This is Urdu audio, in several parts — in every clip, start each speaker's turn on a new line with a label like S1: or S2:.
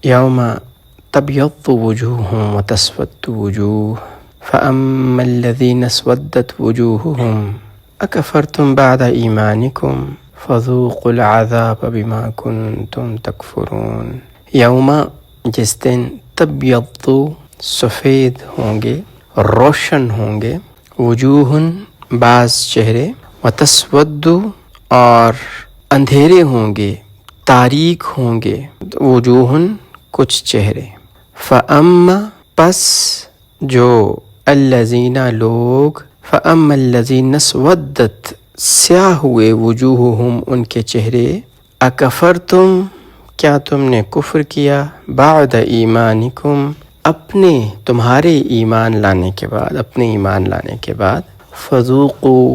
S1: یوم تبیض وجوہ وتسود وجوہ فأما الذین اسودت وجوہہم اکفرتم بعد ایمانکم فذوقوا العذاب بما کنتم تکفرون۔ یوم، جس دن، تبیض، سفید ہوں گے، روشن ہوں گے، وجوہ، بعض چہرے، وتسود، اور اندھیرے ہوں گے، تاریک ہوں گے، وجوہ، کچھ چہرے۔ فاما، پس جو، الذین، لوگ، فاما الذین اسودت، سیاہ ہوئے، وجوہہم، ان کے چہرے، اکفرتم، کیا تم نے کفر کیا، بعد ایمانکم، اپنے، تمہارے ایمان لانے کے بعد، اپنے ایمان لانے کے بعد، فذوقوا،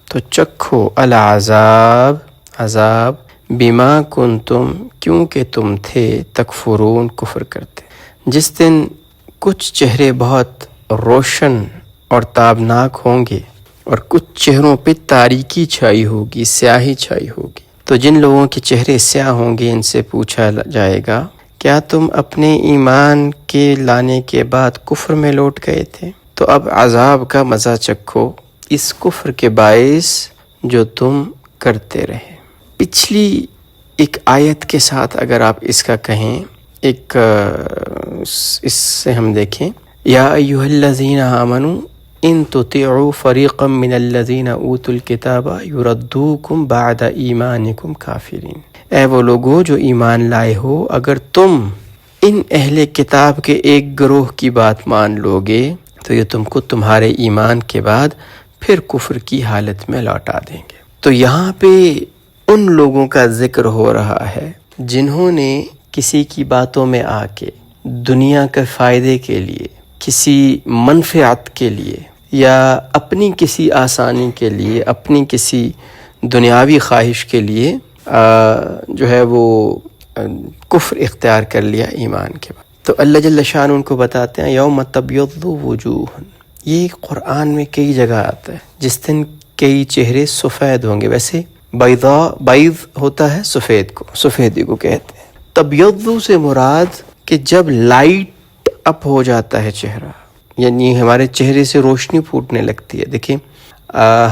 S1: تو چکھو، العذاب، عذاب، بما کنتم، کیونکہ تم تھے، تکفرون، کفر کرتے۔ جس دن کچھ چہرے بہت روشن اور تابناک ہوں گے اور کچھ چہروں پہ تاریکی چھائی ہوگی، سیاہی چھائی ہوگی، تو جن لوگوں کے چہرے سیاہ ہوں گے ان سے پوچھا جائے گا کیا تم اپنے ایمان کے لانے کے بعد کفر میں لوٹ گئے تھے؟ تو اب عذاب کا مزہ چکھو اس کفر کے باعث جو تم کرتے رہے۔ پچھلی ایک آیت کے ساتھ اگر آپ اس کا کہیں، ایک اس سے ہم دیکھیں، یا ایھا الذین آمنوا ان تطیعوا فریقا من الذین اوتوا الکتاب یردوکم بعد ایمانکم کافرین۔ اے وہ لوگو جو ایمان لائے ہو، اگر تم ان اہل کتاب کے ایک گروہ کی بات مان لوگے تو یہ تم کو تمہارے ایمان کے بعد پھر کفر کی حالت میں لوٹا دیں گے۔ تو یہاں پہ ان لوگوں کا ذکر ہو رہا ہے جنہوں نے کسی کی باتوں میں آ کے دنیا کے فائدے کے لیے، کسی منفعت کے لیے، یا اپنی کسی آسانی کے لیے، اپنی کسی دنیاوی خواہش کے لیے جو ہے وہ کفر اختیار کر لیا ایمان کے بعد۔ تو اللہ جل شان ان کو بتاتے ہیں یوم تبیض وجوہ، یہ قرآن میں کئی جگہ آتا ہے، جس دن کئی چہرے سفید ہوں گے۔ ویسے بیضاء، بیض ہوتا ہے سفید کو، سفیدی کو کہتے ہیں۔ تبیض سے مراد کہ جب لائٹ اپ ہو جاتا ہے چہرہ، یعنی ہمارے چہرے سے روشنی پھوٹنے لگتی ہے۔ دیکھیں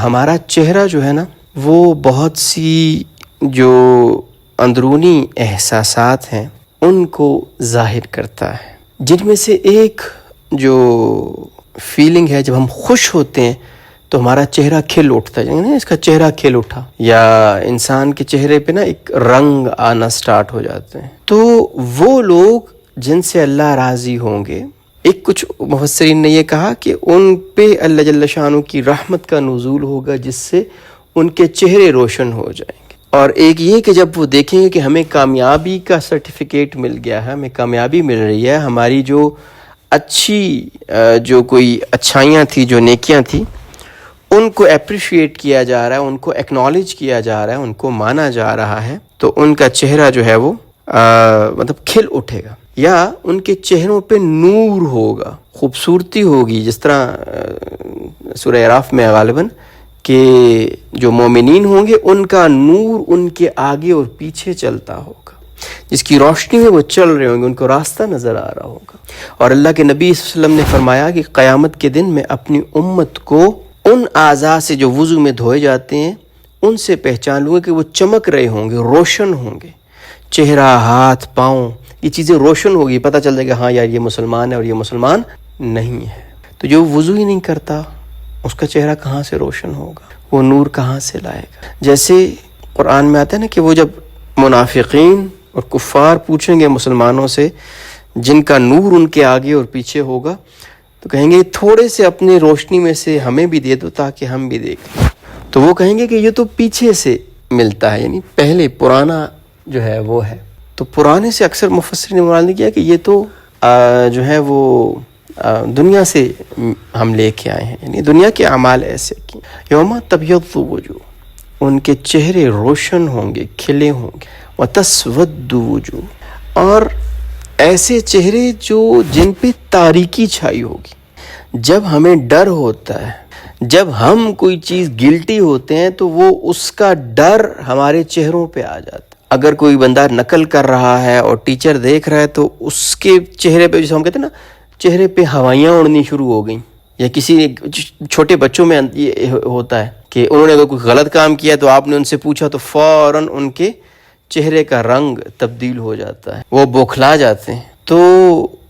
S1: ہمارا چہرہ جو ہے نا وہ بہت سی جو اندرونی احساسات ہیں ان کو ظاہر کرتا ہے، جن میں سے ایک جو فیلنگ ہے، جب ہم خوش ہوتے ہیں تو ہمارا چہرہ کھل اٹھتا ہے، یعنی اس کا چہرہ کھل اٹھا، یا انسان کے چہرے پہ نا ایک رنگ آنا سٹارٹ ہو جاتے ہیں۔ تو وہ لوگ جن سے اللہ راضی ہوں گے، ایک کچھ مفسرین نے یہ کہا کہ ان پہ اللہ جل شانہ کی رحمت کا نزول ہوگا جس سے ان کے چہرے روشن ہو جائیں گے، اور ایک یہ کہ جب وہ دیکھیں گے کہ ہمیں کامیابی کا سرٹیفکیٹ مل گیا ہے، ہمیں کامیابی مل رہی ہے، ہماری جو اچھی جو کوئی اچھائیاں تھیں، جو نیکیاں تھیں، ان کو اپریشیٹ کیا جا رہا ہے، ان کو ایکنالج کیا جا رہا ہے، ان کو مانا جا رہا ہے، تو ان کا چہرہ جو ہے وہ مطلب کھل اٹھے گا، یا ان کے چہروں پہ نور ہوگا، خوبصورتی ہوگی۔ جس طرح سورہ اعراف میں غالباً کہ جو مومنین ہوں گے ان کا نور ان کے آگے اور پیچھے چلتا ہوگا، جس کی روشنی میں وہ چل رہے ہوں گے، ان کو راستہ نظر آ رہا ہوگا۔ اور اللہ کے نبی صلی اللہ علیہ وسلم نے فرمایا کہ قیامت کے دن میں اپنی امت کو ان اعضاء سے جو وضو میں دھوئے جاتے ہیں ان سے پہچان لوں گا کہ وہ چمک رہے ہوں گے، روشن ہوں گے، چہرہ، ہاتھ، پاؤں، یہ چیزیں روشن ہوگی، پتہ چل جائے گا ہاں یار یہ مسلمان ہے اور یہ مسلمان نہیں ہے۔ تو جو وضو ہی نہیں کرتا اس کا چہرہ کہاں سے روشن ہوگا، وہ نور کہاں سے لائے گا؟ جیسے قرآن میں آتا ہے نا کہ وہ جب منافقین اور کفار پوچھیں گے مسلمانوں سے جن کا نور ان کے آگے اور پیچھے ہوگا، تو کہیں گے تھوڑے سے اپنی روشنی میں سے ہمیں بھی دے دو تاکہ ہم بھی دیکھیں۔ تو وہ کہیں گے کہ یہ تو پیچھے سے ملتا ہے، یعنی پہلے پرانا جو ہے وہ ہے۔ تو پرانے سے اکثر مفسرین نے مراد کیا کہ یہ تو جو ہے وہ دنیا سے ہم لے کے آئے ہیں، یعنی دنیا کے اعمال ایسے کی۔ یوم تبیض وجوہ، ان کے چہرے روشن ہوں گے، کھلے ہوں گے، وتسود وجوہ، اور ایسے چہرے جو جن پہ تاریکی چھائی ہوگی۔ جب ہمیں ڈر ہوتا ہے، جب ہم کوئی چیز گلٹی ہوتے ہیں تو وہ اس کا ڈر ہمارے چہروں پہ آ جاتا ہے، اگر کوئی بندہ نقل کر رہا ہے اور ٹیچر دیکھ رہا ہے تو اس کے چہرے پہ، جیسے ہم کہتے ہیں نا، چہرے پہ ہوائیاں اڑنی شروع ہو گئیں، یا کسی چھوٹے بچوں میں یہ ہوتا ہے کہ انہوں نے اگر کوئی غلط کام کیا تو آپ نے ان سے پوچھا تو فوراً ان کے چہرے کا رنگ تبدیل ہو جاتا ہے، وہ بوکھلا جاتے ہیں۔ تو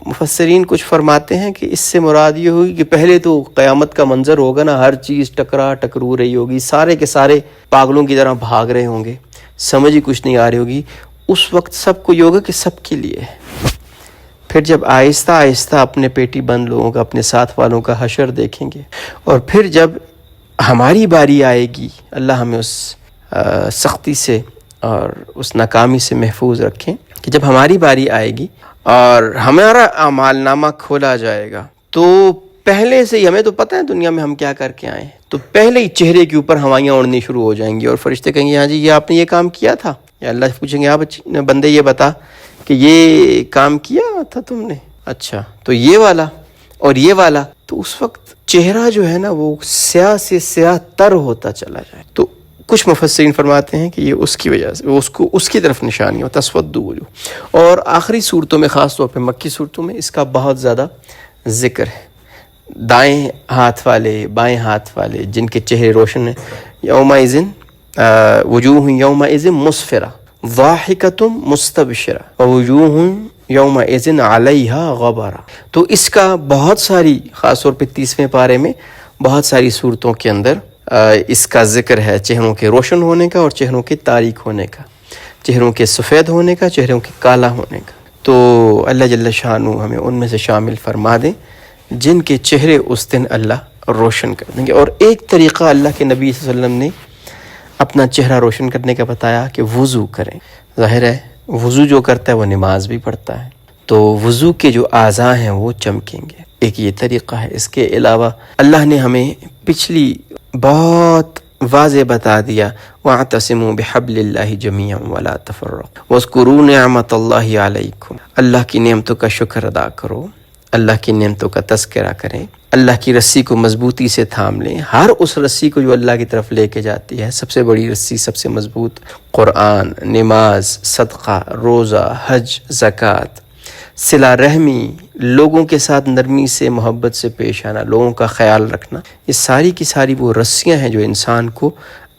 S1: مفسرین کچھ فرماتے ہیں کہ اس سے مراد یہ ہوگی کہ پہلے تو قیامت کا منظر ہوگا نا، ہر چیز ٹکرو رہی ہوگی، سارے کے سارے پاگلوں کی طرح بھاگ رہے ہوں گے، سمجھ ہی کچھ نہیں آ رہی ہوگی۔ اس وقت سب کو یہ ہوگا کہ سب کے لیے ہے۔ پھر جب آہستہ آہستہ اپنے پیٹی بند لوگوں کا، اپنے ساتھ والوں کا حشر دیکھیں گے، اور پھر جب ہماری باری آئے گی، اللہ ہمیں اس سختی سے اور اس ناکامی سے محفوظ رکھیں کہ جب ہماری باری آئے گی اور ہمارا اعمال نامہ کھولا جائے گا تو پہلے سے ہی ہمیں تو پتہ ہے دنیا میں ہم کیا کر کے آئے ہیں، تو پہلے ہی چہرے کے اوپر ہوائیاں اڑنی شروع ہو جائیں گی، اور فرشتے کہیں گے ہاں جی یہ آپ نے یہ کام کیا تھا، یا اللہ سے پوچھیں گے ہاں بندے یہ بتا کہ یہ کام کیا تھا تم نے، اچھا تو یہ والا اور یہ والا، تو اس وقت چہرہ جو ہے نا وہ سیاہ سے سیاہ تر ہوتا چلا جائے۔ تو کچھ مفسرین فرماتے ہیں کہ یہ اس کی وجہ سے اس کی طرف نشانی ہو، تسود وجوہ۔ اور آخری صورتوں میں، خاص طور پہ مکی صورتوں میں اس کا بہت زیادہ ذکر ہے۔ دائیں ہاتھ والے، بائیں ہاتھ والے جن کے چہرے روشن ہیں، یومئذ وجوہ یومئذ مسفرہ ضاحکۃ مستبشرہ ووجوہ یومئذ علیہا غبرہ۔ تو اس کا بہت ساری، خاص طور پہ 30ویں پارے میں بہت ساری صورتوں کے اندر اس کا ذکر ہے، چہروں کے روشن ہونے کا اور چہروں کے تاریک ہونے کا، چہروں کے سفید ہونے کا، چہروں کے کالا ہونے کا۔ تو اللہ جل شانہ ہمیں ان میں سے شامل فرما دیں جن کے چہرے اس دن اللہ روشن کر دیں گے۔ اور ایک طریقہ اللہ کے نبی صلی اللہ علیہ وسلم نے اپنا چہرہ روشن کرنے کا بتایا کہ وضو کریں۔ ظاہر ہے وضو جو کرتا ہے وہ نماز بھی پڑھتا ہے، تو وضو کے جو اعضاء ہیں وہ چمکیں گے، ایک یہ طریقہ ہے۔ اس کے علاوہ اللہ نے ہمیں پچھلی بہت واضح بتا دیا، وَاعْتَصِمُوا بِحَبْلِ اللَّهِ جَمِيعًا وَلَا تَفَرَّقُوا وَاذْكُرُوا نِعْمَةَ اللَّهِ عَلَيْكُمْ۔ اللہ کی نعمتوں کا شکر ادا کرو، اللہ کی نعمتوں کا تذکرہ کریں، اللہ کی رسی کو مضبوطی سے تھام لیں، ہر اس رسی کو جو اللہ کی طرف لے کے جاتی ہے، سب سے بڑی رسی، سب سے مضبوط، قرآن، نماز، صدقہ، روزہ، حج، زکوٰۃ، صلہ رحمی، لوگوں کے ساتھ نرمی سے، محبت سے پیش آنا، لوگوں کا خیال رکھنا، یہ ساری کی ساری وہ رسیاں ہیں جو انسان کو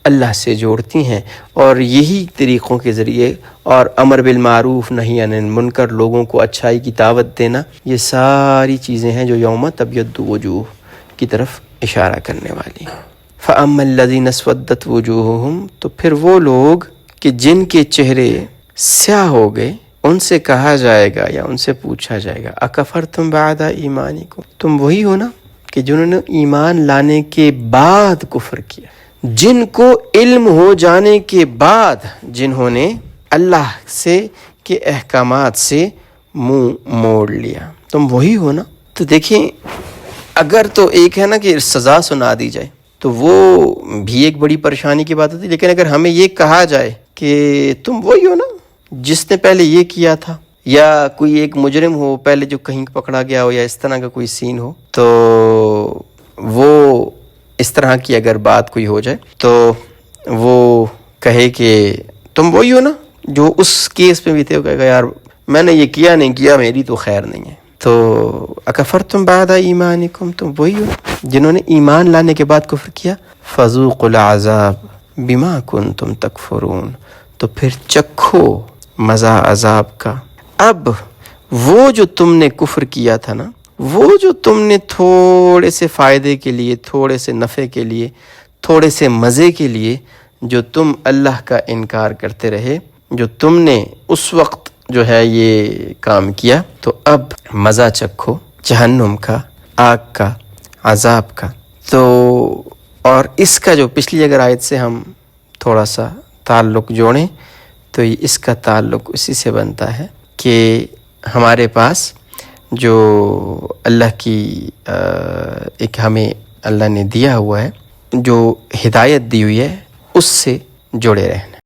S1: اللہ سے جوڑتی ہیں۔ اور یہی طریقوں کے ذریعے، اور امر بالمعروف نہی عن المنکر، لوگوں کو اچھائی کی دعوت دینا، یہ ساری چیزیں ہیں جو یوم تبیض وجوہ کی طرف اشارہ کرنے والی ہیں۔ فَأَمَّا الَّذِينَ اسْوَدَّتْ وُجُوهُهُمْ، تو پھر وہ لوگ کہ جن کے چہرے سیاہ ہو گئے، ان سے کہا جائے گا یا ان سے پوچھا جائے گا اکفرتم بعد ایمانکم، تم وہی ہو نا کہ جنہوں نے ایمان لانے کے بعد کفر کیا، جن کو علم ہو جانے کے بعد جنہوں نے اللہ سے کے احکامات سے منہ موڑ لیا، تم وہی ہو نا۔ تو دیکھیں، اگر تو ایک ہے نا کہ سزا سنا دی جائے تو وہ بھی ایک بڑی پریشانی کی بات ہوتی، لیکن اگر ہمیں یہ کہا جائے کہ تم وہی ہو نا جس نے پہلے یہ کیا تھا، یا کوئی ایک مجرم ہو پہلے جو کہیں پکڑا گیا ہو، یا اس طرح کا کوئی سین ہو، تو وہ اس طرح کی اگر بات کوئی ہو جائے تو وہ کہے کہ تم وہی ہو نا جو اس کیس میں بھی تھے، کہے گا یار میں نے یہ کیا نہیں کیا، میری تو خیر نہیں ہے۔ تو اکفرتم بعد ایمانکم، تم وہی ہو جنہوں نے ایمان لانے کے بعد کفر کیا، فذوقوا العذاب بما کنتم تکفرون، تو پھر چکھو مزہ عذاب کا۔ اب وہ جو تم نے کفر کیا تھا نا، وہ جو تم نے تھوڑے سے فائدے کے لیے، تھوڑے سے نفع کے لیے، تھوڑے سے مزے کے لیے جو تم اللہ کا انکار کرتے رہے، جو تم نے اس وقت جو ہے یہ کام کیا، تو اب مزہ چکھو جہنم کا، آگ کا، عذاب کا۔ تو اور اس کا جو پچھلی اگر آیت سے ہم تھوڑا سا تعلق جوڑیں تو اس کا تعلق اسی سے بنتا ہے کہ ہمارے پاس جو اللہ کی ایک ہمیں اللہ نے دیا ہوا ہے، جو ہدایت دی ہوئی ہے، اس سے جڑے رہیں۔